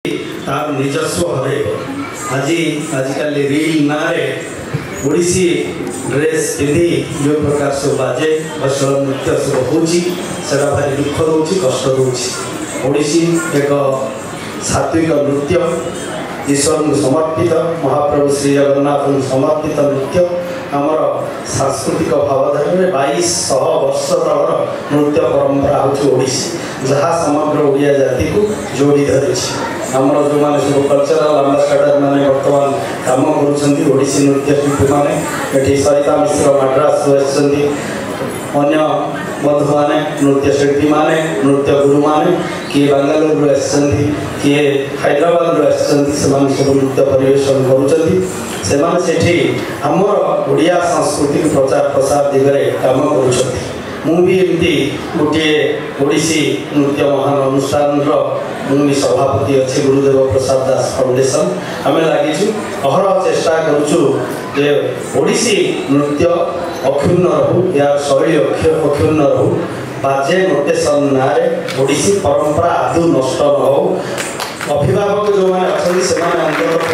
तार निजस्व हर आज आजिकल रील ना ओडिसी ड्रेस पिंधि जो प्रकार सब बाजे बसल नृत्य सब होगा भारी दुख दूँ कष्ट दूँ। ओडिसी एक सात्विक नृत्य ईश्वर को समर्पित महाप्रभु श्री जगन्नाथ समर्पित नृत्य आमर सांस्कृतिक भावधारा 2200 वर्ष तलर नृत्य परंपरा हूँ ओडिसी जहाँ समग्र ओडिया जाति को जोड़ी धरी आमर जो मैंने सब कल्चरल आम्बासाडर मैंने बर्तमान कम करोडिसी नृत्य शिल्पी मैंने ये सरिता मिश्र मद्रास अन्य बंधु मैंने नृत्य शिल्पी मैंने नृत्य गुरु मैंने किए बांगालोर किए हैदराबाद सब नृत्य परिवेशन करमर ओडिया संस्कृति प्रचार प्रसार दिगरे कम कर मुझे गोटे ओडिसी नृत्य महान अनुष्ठान मुझे सभापति अच्छे गुरुदेव प्रसाद दास फाउंडेशन आम लगी अहरह चेष्टा करुचु ओडिसी नृत्य अक्षुण्ण रहू यार शैली अक्षुण्ण रहू बाजे नोटेशन ना ओडिसी परंपरा आदौ नष्ट न हो। अभिभावक जो मैंने अच्छा अंतत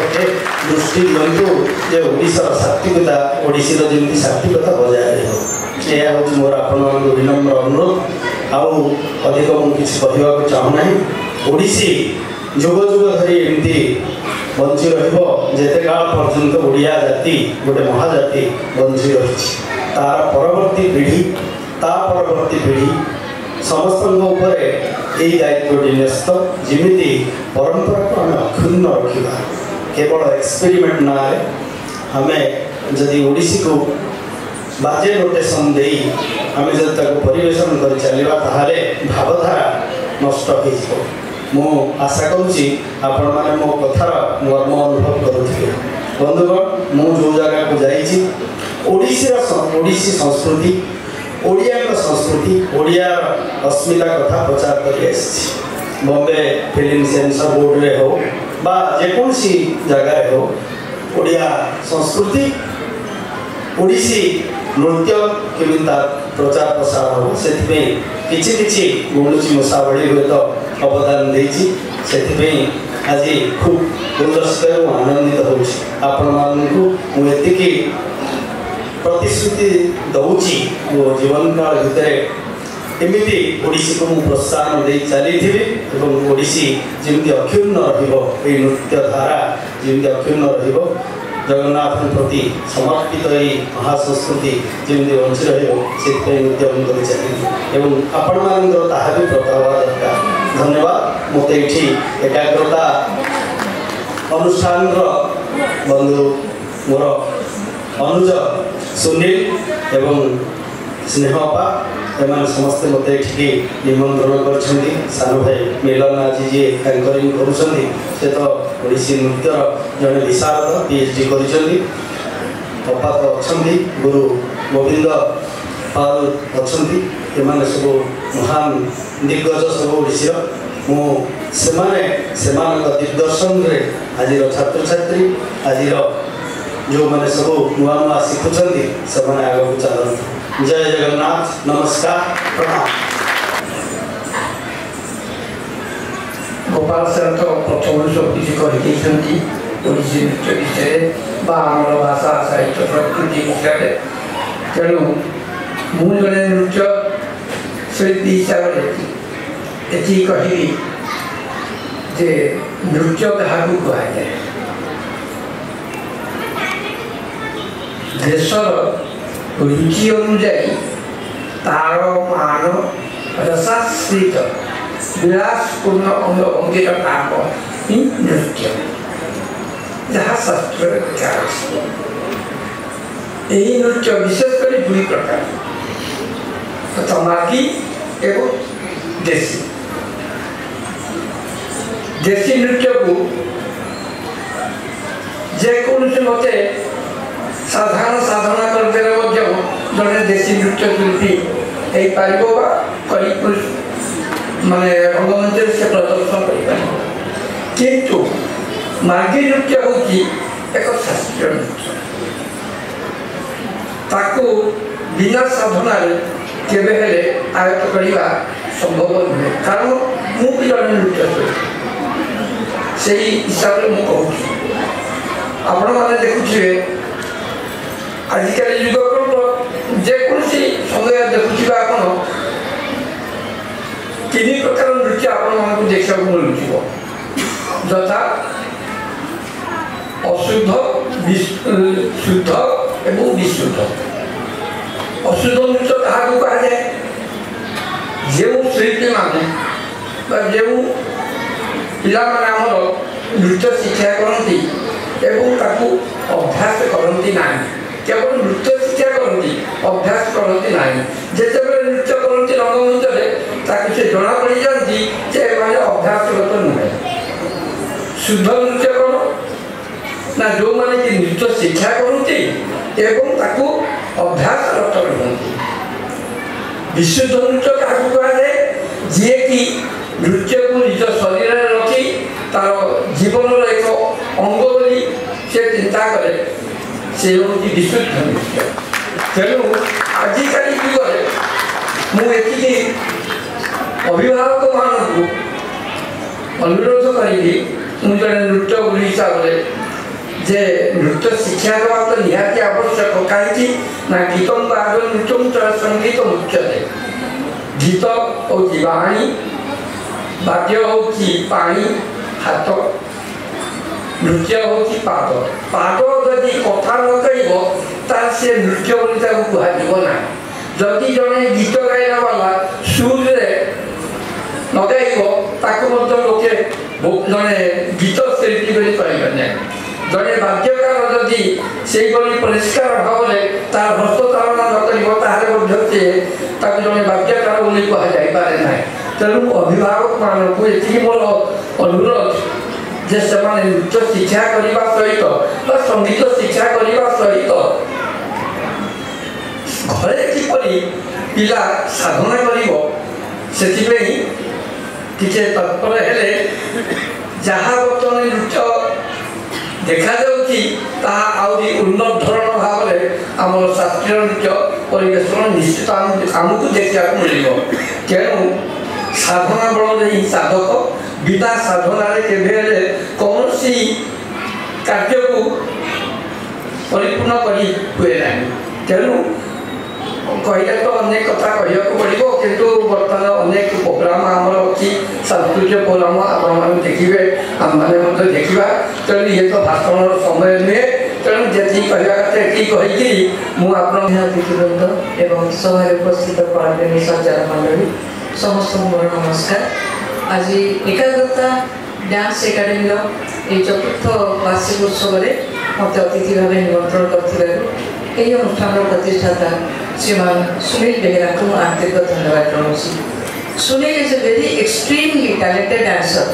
दृष्टि दिंतु जे ओडिशार सात्विकता ओडिसी जमी सात्विकता बजाय रही यह हूँ मोर आप विनम्र अनुरोध आउ अधिक मुझे कहवाक चाहूना ओडिसी जुग जुग धरी एमती बंची रते काल पर्यंत ओडिया जाति गोटे महाजाति बंची रही तार परवर्ती पीढ़ी समस्त यही दायित्व न्यस्त जमी परंपरा को आम अक्षुण्ण रखा केवल एक्सपेरिमेंट ना आम जदि ओडिसी को बाजे नोटेशन दे आम जब परिवेशन कर चलवा ताहले भावधारा नष्ट हो मु आशा करुँची आपण मैंने मो कथार मर्म अनुभव करुवे बंधुगण मु जो जगह को जाइए ओडिसी संस्कृति ओडिया संस्कृति ओडिया अस्मिता कथा प्रचार कर बॉम्बे फिल्म सेंसर बोर्ड रे हो बा जेकोसी जगह हो ओडिया संस्कृति ओडिसी नृत्य केमी प्रचार प्रसार हो से किछि गुणुची मुसावली हुए तो अवदान देछि आज खूब उल्लसित आनंदित होती प्रतिश्रुति दौची मो जीवन काल भितर एमती ओडिसी को मु प्रोत्साहन दे चली ओडिसी जमी अक्षुण्ण रही नृत्य धारा जमी अक्षुण्ण रही जगन्नाथ प्रति समर्पित महासंस्कृति जमी बंची रही नृत्य कर चली आपण मान भी प्रभाव दरकार। धन्यवाद मत ये एकाग्रता अनुष्ठान बंधु मोर अनुज सुनील एवं स्नेहपा एम समस्ते मत ये निमंत्रण कर सान भाई मिलन आज जी एंकरिंग कर तो ओडिसी नृत्यर जड़े विशारद पीएचडी करपा तो अच्छा गुरु गोविंद पाल अच्छा एम सब महान दिग्गज सब ओडिसी दिग्दर्शन आज छात्र छात्री आज जो मैंने सब नुआ नुआ शिखुंट से आगे को चलते। जय जगन्नाथ नमस्कार प्रणाम। गोपाल सर तो प्रथम सब किसी ओडिसी नृत्य विषय भाषा साहित्य प्रकृति विषय तेणु मुझे जड़े नृत्य शिल्पी हिसाब से कहबी जे नृत्य क्या कहुए देशर रुचि अनुजाई तार मान रसाश्रित विलासपूर्ण अंग अंगीर नाम ही नृत्य जहाँ शास्त्र यही नृत्य विशेषकर दुई प्रकार तमाकी एवं देशी देशी नृत्य को जेकोसी मत साधारण साधना करते जड़े देशी नृत्य शिल्पी माने रंगमंच से प्रदर्शन किंतु मार्गी नृत्य होची एक शास्त्रीय नृत्य ताकू बिना साधना केबे हेले आयत्त करवा संभव नुहे कारण मुझे जड़े नृत्य से हिसाब से मुझे आपण मैंने देखुए आजिकल युग जेकोसी समय देखुवा आप तीन प्रकार नृत्य आपण देखा मिलूँ यथा अशुद्ध शुद्ध एवं विशुद्ध। अशुद्ध नृत्य क्या कहुए जो शिल्पी मैंने जो पिला नृत्य शिक्षा करती अभ्यास करती ना केवल नृत्य शिक्षा करती अभ्यास करती ना जिते नृत्य करती रंगमंच से जना पड़ जाती अभ्यासगत नुहे। शुद्ध नृत्य कौन ना जो मैंने कि नृत्य शिक्षा करती अभ्यासरत रुहति। विशुद्ध नृत्य क्या कहुए जी कि नृत्य को निज शरीर रखी तार जीवन एक अंग बोली से चिंता करे से हूँ विशुद्ध नृत्य। तेणु आजिकल युग मुझे अभिभावक मान अनुरोध करी मुझे नृत्य गुरु हिसाब से जे नृत्य शिक्षा देवा तो निहाती आवश्यक कहीं ना गीतम बाद नृत्यम संगीत उच्यते। गीत हूँ वाणी वाद्य हूँ पानी हाथ नृत्य हूँ पाद पाद जदि कथा न कह से नृत्य बोली कहना जदि जड़े गीत गाइला वाला सुर लगे लोके जड़े गीत शिल्पी कहना जड़े वाद्यकार जदि से परिष्कार भाव में तार हस्तचालना न कर जड़े वाद्यकार बोली कहुए ना। तेणु अभिभावक मानक ये मोर अनुरोध जे से नृत्य शिक्षा करने सहित संगीत शिक्षा करने सहित घरे किपरि पिला साधना कर तत्पर हेले जहाँ बर्तमान नृत्य देखा जाऊँगी उन्नत धरण भाव में आम शास्त्रीय नृत्य परिवेशन निश्चित आमको देखा मिल। तेणु साधना बल ही साधक बिना साधना के कौन सी कार्य को परिपूर्ण करी हुए ना। तेणु कहले तो अनेक कथा कहूँ पड़ो किंतु बर्तमान अनेक प्रोग्राम आमर अच्छी सांस्कृतिक प्रोग्राम आप देखिए आम मैंने देखा। तेणु ये तो भाषण समय नुहे तेणु जी कहवा कथी मुझे एवं सभा उपस्थित कलाप्रेमी संचार मंडली समस्त मोर नमस्कार। आज एकाग्रता डांस एकाडेमी ये चतुर्थ वार्षिक उत्सव में मत अतिथि भाव निमंत्रण कर अनुष्ठान प्रतिष्ठाता श्रीमान सुनील बेहेरा को आंतरिक धन्यवाद जनाऊँ। Sunil is a very extremely talented dancer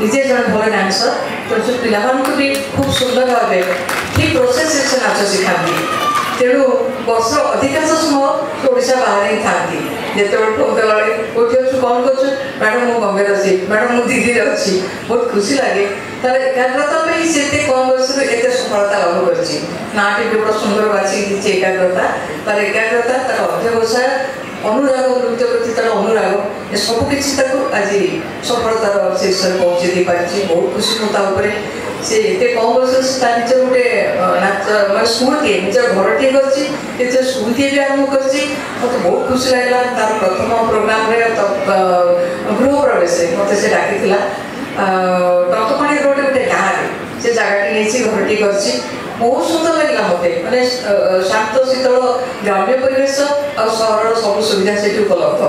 निजे जन भल डांसर तो पिला भी खूब सुंदर भाव ठीक प्रोसेस से नाच शिखाती। तेणु वर्ष अधिकांश समय ओडिशा बाहर ही था जिते फोन कला कौन कर मैडम मुझे बम्बे अच्छी मैडम मुझे दिल्ली अच्छी बहुत खुशी लगे तार एकाग्रता से कम बयस एत सफलता लाभ कर बड़ा सुंदर बाछी एकाग्रता तार एकाग्रता तार अध्यवसाय अनुराग नृत्य प्रति तार अनुराग सबकि आज सफलतार शीर्ष पहुँचे दे पारी बहुत खुशी मुझे से एत कम बयस निज गोटे नाच मैं स्मृति निज घर टे कर स्मृति भी आरम्भ कर मत बहुत खुशी लगे तार प्रथम प्रोग्राम गृह प्रवेश मत से डाकी दत्तपाणी रोड गोटे गाँव से जगह नहीं घर टे कर बहुत सुंदर लगे मत मैंने शांत शीतल ग्राम्य परिवेश और सहर सब सुविधा से उपलब्ध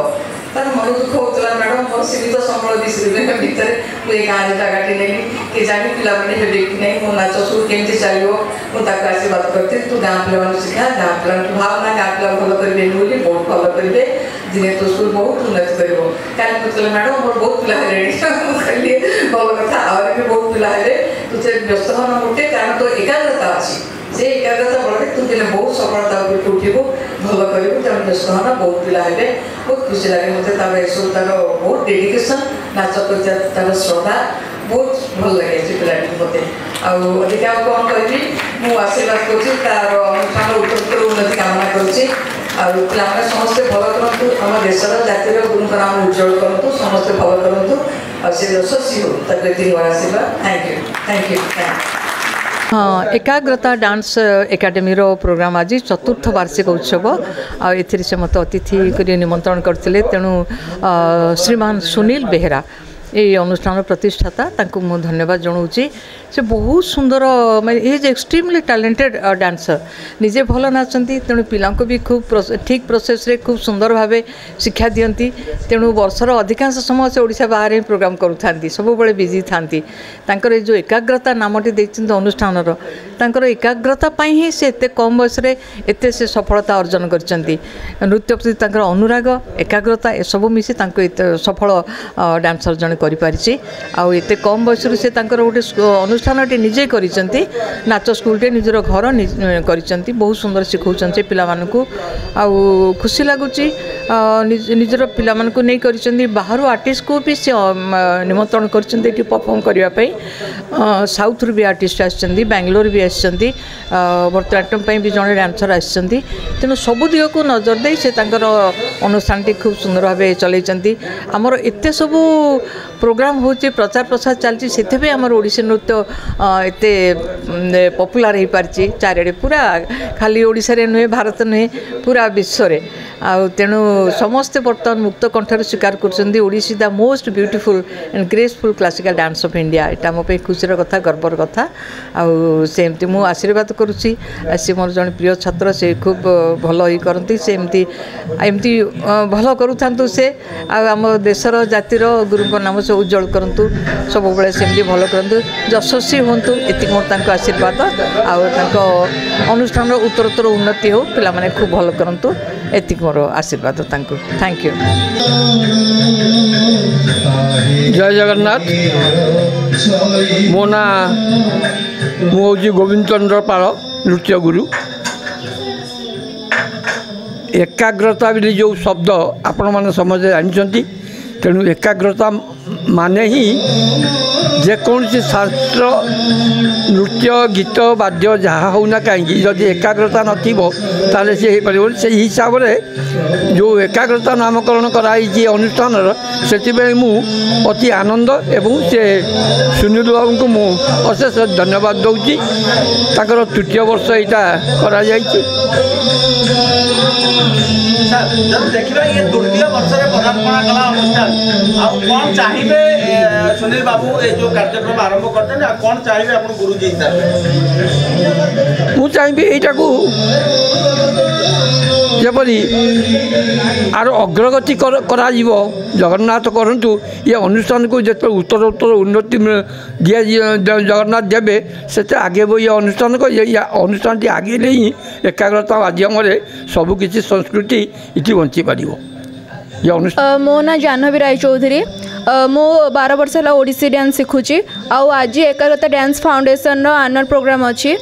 तार मन दुख होता मैडम मोर सीमित समय भितर मुझे गाँव जगह नहीं कि जानी पिला हेबे कि नहीं मो नाच सब केमती चलो मुझे आशीर्वाद करती तू गाँव पिला शिखा गाँव पिला भावना गाँव पिला भल करेंगे बोली बहुत भल करेंगे दिने तो स्कूल बहुत उन्नति कर कहते मैडम मोर बहुत पिला कहली भल कथा आगे भी बहुत पिला तुझे व्यस्त होना गोटे कारण तो एकाग्रता अच्छी से एकाग्रता बल तू दिने बहुत सफलता उठू भल कर तेनाली व्यस्त होना बहुत पिला है बहुत खुशी लगे मत सब तार बहुत डेडिकेशन नाच प्रति तार श्रद्धा बहुत भल लगे से पिला मत अधिक कौन कह मुझे आशीर्वाद कर अनुष्ठान उत्तर उन्नति कामना कर पिलाने समस्ते भल करूँ आम देशर जातिर गुरुଙ୍କ नाम उज्जवल करूँ समस्ते भल करूँ और से यशस्वी हो तक आशीर्वाद थैंक यू थैंक यू हाँ एकाग्रता डांस एकाडेमी प्रोग्राम आज चतुर्थ वार्षिक उत्सव आथिर से मत अतिथि कर निमंत्रण करते तेणु श्रीमान सुनील बेहेरा ये अनुष्ठान प्रतिष्ठाता तांको मु धन्यवाद जनाऊँगी से बहुत सुंदर माने इज एक्सट्रीमली टैलेंटेड डांसर निजे भल नाचती तेणु पिला भी खूब ठीक प्रोसेस रे खूब सुंदर भाव शिक्षा दियंती तेणु वर्षर अधिकांश समय से ओडिशा बाहर ही प्रोग्राम करूँ सब बड़े बिजी था जो एकाग्रता नामटी देखते अनुष्ठान एकाग्रता ही से एत कम बयस एत से सफलता अर्जन कर नृत्य प्रति अनुराग एकाग्रता ए सब मिसी सफल डांसर जन करें आउ एत कम बयस से गोटे अनुष्ठान निजे कर नाच स्कूल निजर घर कर बहुत सुंदर शिखाऊँ पिला आउ खुशी लगुच निजर पिला नहीं कर बाहर आर्टिस्ट को भी से निमंत्रण कर परफॉर्म करने साउथ भी आर्टिस्ट आसछन्ती बेंगलोर भी आसछन्ती भरतनाट्यम भी जड़े डांसर आसछन्ती तेणु सब दिग को नजर दे से अनुष्ठान खूब सुंदर भाव चलती आमर एत सब प्रोग्राम हो प्रचार प्रसार चलती से आमर ओडिसी नृत्य एत पॉपुलर हो पार्ची चारिड़े पूरा खाली ओडिशा रे नुहे भारत नुहे पूरा विश्व रे तेणु समस्ते बर्तमान मुक्त कंठार स्वीकार करसी the most beautiful and graceful classical dance of India एटा मो पे खुशीर कथा गर्वर कथा आमती मु आशीर्वाद करुच्ची सी मोर जन प्रिय छात्र से खूब भल ही करती से एमती भल करूँ से आम देशर जातिर गुरु नाम से उज्जवल करूँ सब बेले सेमती भल करूँ यशस्वी हूँ ये मोर आशीर्वाद अनुष्ठान उत्तरोत्तर उन्नति हो पिला माने खूब भल करूँ एति मोर आशीर्वाद थैंक यू जय जगन्नाथ मो ना मुझे गोविंद चंद्र पाल नृत्य गुरु एकाग्रता बोली जो शब्द आपण मैंने समझे जानते तेणु एकाग्रता माने ही जेकोसी शास्त्र नृत्य गीत वाद्य जहाँ होना कहीं जदि एकाग्रता नाले सी हो पार से हिसाब से जो एकाग्रता नामकरण कराई अनुष्ठान से मु अति आनंद एवं से सुनील बाबू को मु अशेष धन्यवाद दूसरी तर तृतीय वर्ष यहाँ करा देखिए ये तृतीय वर्ष में पदार्पण कला अनुष्ठान कौन चाहिए सुनील बाबू ये जो कार्यक्रम आरंभ करते हैं कौन चाहिए आप गुरुजी हिसाब मुझे यहाँ जपरी आर अग्रगति करा जगन्नाथ करूँ ये अनुष्ठान को जो उत्तर उत्तर उन्नति दिया जगन्नाथ देवे से आगे वो ये अनुष्ठान को ये अनुष्ठान आगे नहीं एकाग्रता माध्यम सबकि संस्कृति इति बंची पार ये अनुष्ठान मो ना जाह्नवी राय चौधरी मो 12 वर्ष है ओडिसी डांस शिखुची आज एकाग्रता डांस फाउंडेशन आनुअल प्रोग्राम अच्छी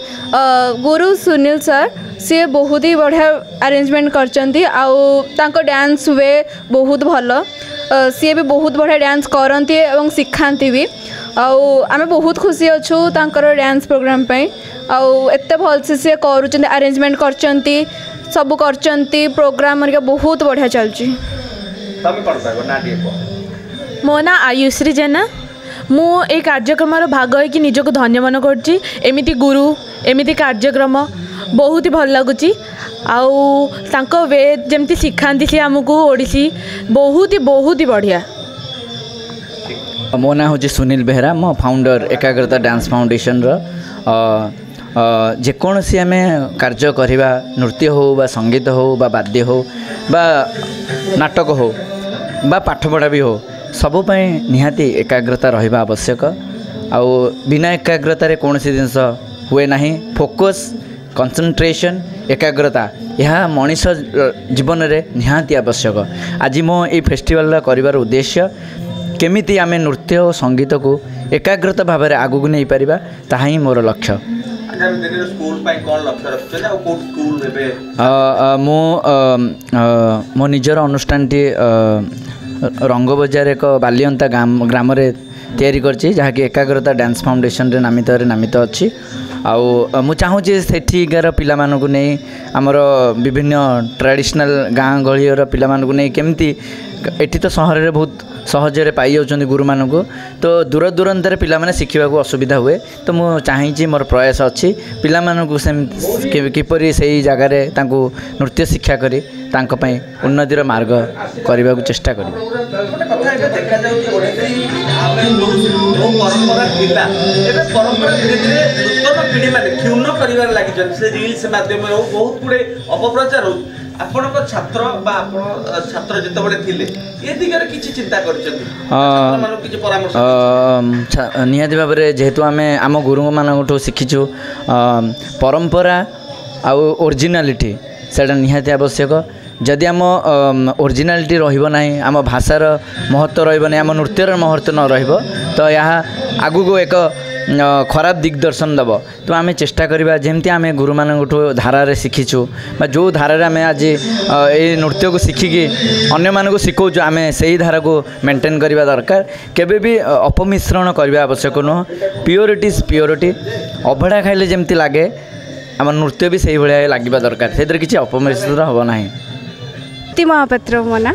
गुरु सुनील सर सी बहुत ही बढ़िया अरेंजमेंट कर डांस वे बहुत भल सी भी बहुत बढ़िया डांस करती एवं शिखाती भी आम बहुत खुशी अच्छू तांकर डांस प्रोग्राम एत भल से कर अरेंजमेंट कर सब कर प्रोग्राम बहुत बढ़िया चलती मो ना आयुश्री जेना मु ए कार्यक्रम भाग होगी निजक धन्य मन करमिति गुरु एमती कार्यक्रम बहुत ही भल लगुच वे जमती शिखाती सी आमको ओडिसी बहुत ही बढ़िया मो ना हूँ सुनील बेहेरा मो फाउंडर एकाग्रता डांस फाउंडेशन जेकोसी आम कार्य करवा नृत्य हो बा संगीत हो बा वाद्य हो बा नाटक हो बा पाठपढ़ा भी हो सबुपाई निहाती एकाग्रता रहिबा आवश्यक आउ बिना एकाग्रतार कौन सी जिनस हुए ना फोकस कंसंट्रेशन एकाग्रता यह मनीष जीवन में निहाती आवश्यक आज मो ये फेस्टिवल कर उद्देश्य केमिति आमे नृत्य और संगीत को एकाग्रता भाव में आगू नहीं पारिबा ताहा ही मोर लक्ष्य मो निजर अनुष्ठान रंगबजार एक बालियंता ग्राम तैयारी करछि जहाँकि एकाग्रता डांस फाउंडेशन रे नामित अच्छी आउ मु चाहूँगी सेठिकार पिला मानकु नहीं आमर विभिन्न ट्रेडिशनल गाँ गहलीर पिला मानकु नहीं केमती एठी तो सहर रे बहुत सहजरे पाई जाउछन्ति गुरु मानकु तो दूर दूरांतर पिला माने शिखिबा को असुविधा हुए तो मु चाहूँगी मोर प्रयास अच्छी पिला मानकु किपरि सेही जगह रे तांकु नृत्य शिक्षा करी तांको पई उन्नतिर मार्ग करबा को चेष्टा करी कथा एटा देखा जाउछि ओडिसी आमे जो परंपरा थिला एबे परंपरा धीरे धीरे नूतन पीढ़ी माने क्षुण्ण करिवार लागि जन से रील्स माध्यम रे बहुत गुडे अपप्रचार हो आपनक छात्र बा आपण छात्र जते बडे थिले ए दिगरे किछि चिंता करछथि छात्र मानक किछि परामर्श निहाती भाव में जेहेतु आमे आम गुरु मानकठो शिखिछु परंपरा आउ ओरिजिनालिटी सेटा निहाती आवश्यक जदि आम ओरिजिनालिटी रहिबो नाही आम भाषार महत्व रहिबो नाही आम नृत्यर महत्व न रहिबो तो यहाँ आगु को एक खराब दिग्दर्शन दब तो आम चेष्टा करवा जमती आम गुरु मानकठो धारा शिखिछु जो धारा आम आज ये नृत्य को शिखिकी अन्य मानक शिखौछु आम से ही धारा को मेंटेन करवा दरकार केबे भी अपमिश्रण करवा आवश्यक नुह प्योरिटी इज प्योरिटी अभड़ा खाइले जमती लगे आम नृत्य भी से भाया लगे दरकार से किसी अपमिश्रण हम ना महापात्र मो ना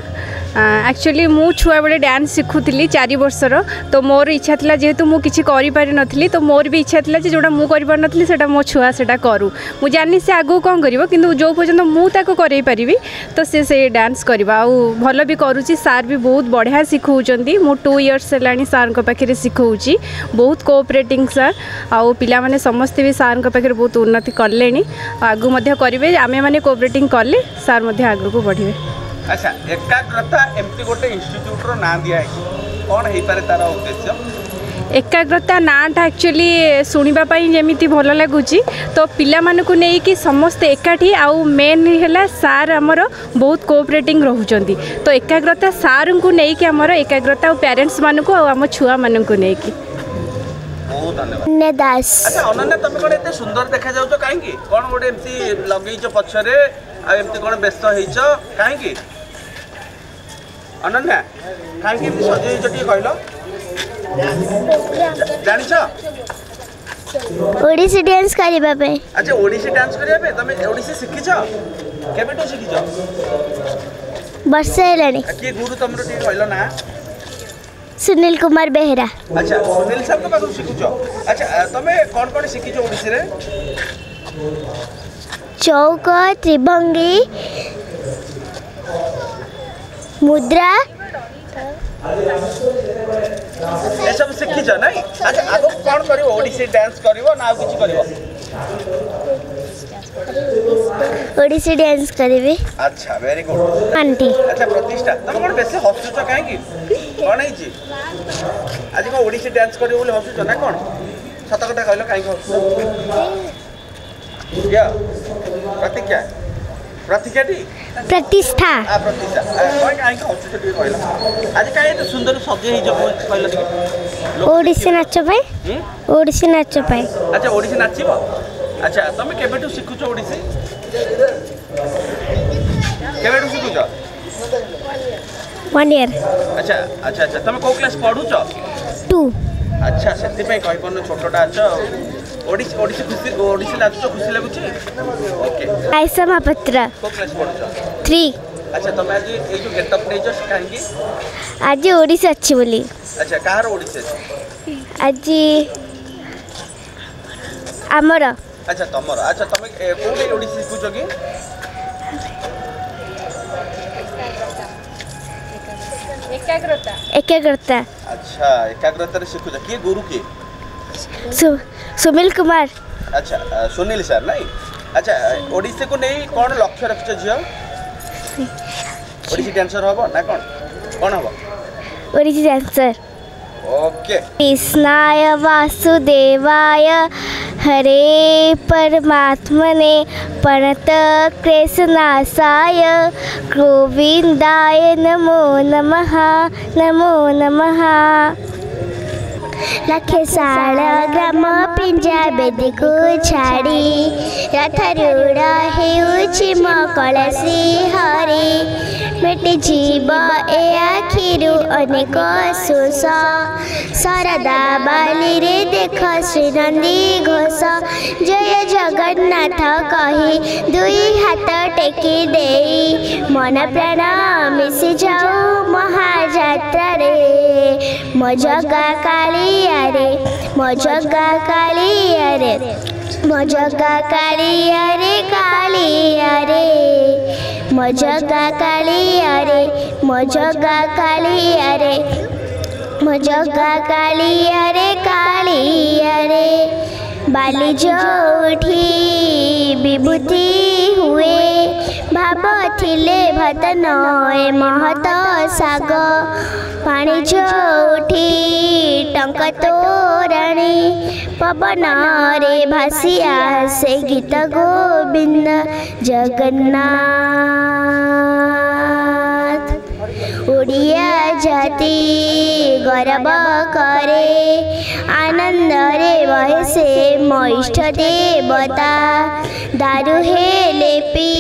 एक्चुअली मु छुआ बेले डांस शिखुली 4 वर्षर तो मोर इच्छा था जेहेतु मुझे किसी करें तो मोर भी इच्छा था जोटा मुझे करें से मो छुआ से करूँ मुझे जानी से आगू कौन कर कि जो पर्यटन मुझे करें तो से डांस करवा भल भी करुँची सार भी बहुत बढ़िया शिखौंट मु 2 इयर्स है सार पाखे शिखौची बहुत कोऑपरेटिंग सार आउ पिला माने समस्ते भी सार पाखे बहुत उन्नति कले आगू करेंगे आमे माने कोऑपरेटिंग कले सार आगू को बढ़े अच्छा एकाग्रता एमती गोटे इंस्टीट्यूट रो नाम दिया है कौन है पारे तार उद्देश्य एकाग्रता नाटा एक्चुअली शुणा जमी भल लगुच तो पिला मानकु नहीं कि समस्ते एकाठी आउ मेन है सार आमर बहुत कोऑपरेटिंग रहउचंती तो एकाग्रता सार को नहीं कि आमर एकाग्रता और पेरेंट्स मानकु आम छुआ मानकु नहीं कि बहुत धन्यवाद दास अच्छा अनन्या तुम कोन एते सुंदर देखा जाउछो काहे कि कोन गोटे एमती लगेइछो पछरे आ एमती कोन व्यस्त हेइछो काहे कि अनन्या काहे कि सजेइछो टी कहलो जानिछो ओडिसी डांस करिबा पे अच्छा ओडिसी डांस करिबा पे तुम ओडिसी शिखिछो केबेटो शिखिछो वर्षे हेलानी के गुरु तुमरो टी कहलो ना सुनील कुमार बेहरा अच्छा सुनील साहब के पास शिखुछो अच्छा तुम कौन कौन शिखिछो ओडिसी रे चौक त्रिभंगी मुद्रा ये सब शिखिछो नहीं अच्छा आगो कौन करिवो ओडिसी डांस करिवो ना किछि करिवो ओडिसी डांस करिवे अच्छा वेरी गुड आंटी अच्छा प्रतिष्ठा तुम कोन बेसे हसुछो काहे कि कोन हिची आज को ओडिसी डांस करिवो बोले हसुछो ना कोन सत कथा कहलो काहे हसुछो क्या प्रतिज्ञा प्रतिज्ञा दी प्रतिष्ठा प्रतिष्ठा कोन काहे हसुछो दी कहलो आज काहे तो सुंदर सजे ही जब कहलो दी ओडिसी नाच पाए ओडिसी नाच पाए अच्छा ओडिसी नाचिबो अच्छा तुम केबेटू शिखुछो ओडिसी केबेटू शिखुछो 1 ईयर अच्छा अच्छा अच्छा तुम को क्लास पढुछो 2 अच्छा सेति पे कहि कोन छोटोटा अछ ओडिसी ओडिसी खुशी ओडिसी नाचो खुशी लागुची ओके आयसा महापात्र को क्लास पढुछो 3 अच्छा तुम आज ए जो गेटअप नेजो काहेकि आज ओडिसी अच्छी बोली अच्छा कहार ओडिसी अछि आज आमर अच्छा तमर अच्छा तुम कोठी ओडिसी शिखुछो कि एकाग्रता एकाग्रता अच्छा एकाग्रता रे शिखुछो के गुरु के सुनील कुमार अच्छा सुनील सर नहीं अच्छा ओडिसी को नहीं कौन लक्ष्य रखिछो जियो ओडिसी डांसर हबो ना कौन हबो ओडिसी डांसर ओके कृष्णाय वासुदेवाय हरे परमात्मने प्रणत क्लेशनाशाय गोविंदाय नमो नमः नमो नमः लखे साळ ग्राम पिंजा बेदी को छाड़ी रथरूढ़ हेउछि मो कलसी हरि मेटी जीव ए आखिरु अनेक शोष शरदा बाली रे देख श्रीनंदी घोष जय जगन्नाथ कही दुई हाथ टेकी दे मन प्राण मिशि जाऊ महाजात्रा रे मो जगा कालिया रे मो जगा कालिया रे मो जगा कालिया रे कालिया रे मो जगा कालिया रे मो जगा कालिया रे मो जगा कालिया रे कालिया रे बाली जोठी विभूति हुए भाव थिले भत नए महत साग पानी जोठी टंक तोरणी पवन रे भासिया से गीत गोविंद जगन्नाथ ओडिया जाति गर्व करे आनंद रे बहे से मोइष्ठ देवता दारु हेले पी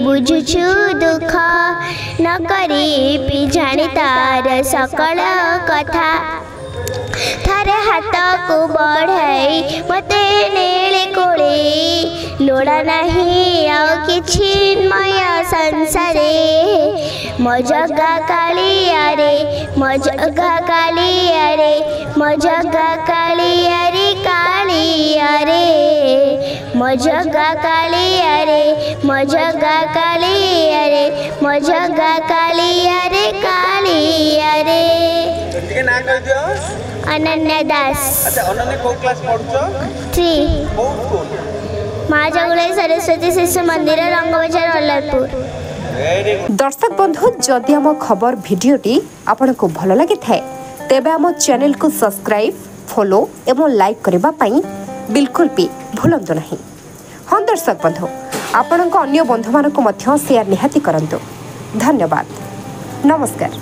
बुझुछु दुख न करी पी जानी तार सकल कथा थारे हाथ को बढ़ाई मते नेले कोले लोड़ा नहीं आओ किछि माया संसारे मो जगा कालिया रे मो जगा कालिया रे मो जगा कालिया रे कालिया रे मो जगा कालिया रे मो जगा कालिया रे मो जगा कालिया रे कालिया रे के ना कह दियो अनन्या दास। अच्छा अनन्या को क्लास पढुछो 3 बहुत स्कूल माँ जगुले सरस्वती शिशु मंदिर रंगबजार अल्लाहपुर। दर्शक बंधु जदि आम खबर भिडियोटी आपन को भल लगी थाए तेबे आम चैनल को सब्सक्राइब फॉलो एवं लाइक करबा पई बिल्कुल भी भूलंतु नहीं। हाँ दर्शक बंधु आपण अन्य बंधु मानक मध्य शेयर निहाती करंतु। धन्यवाद नमस्कार।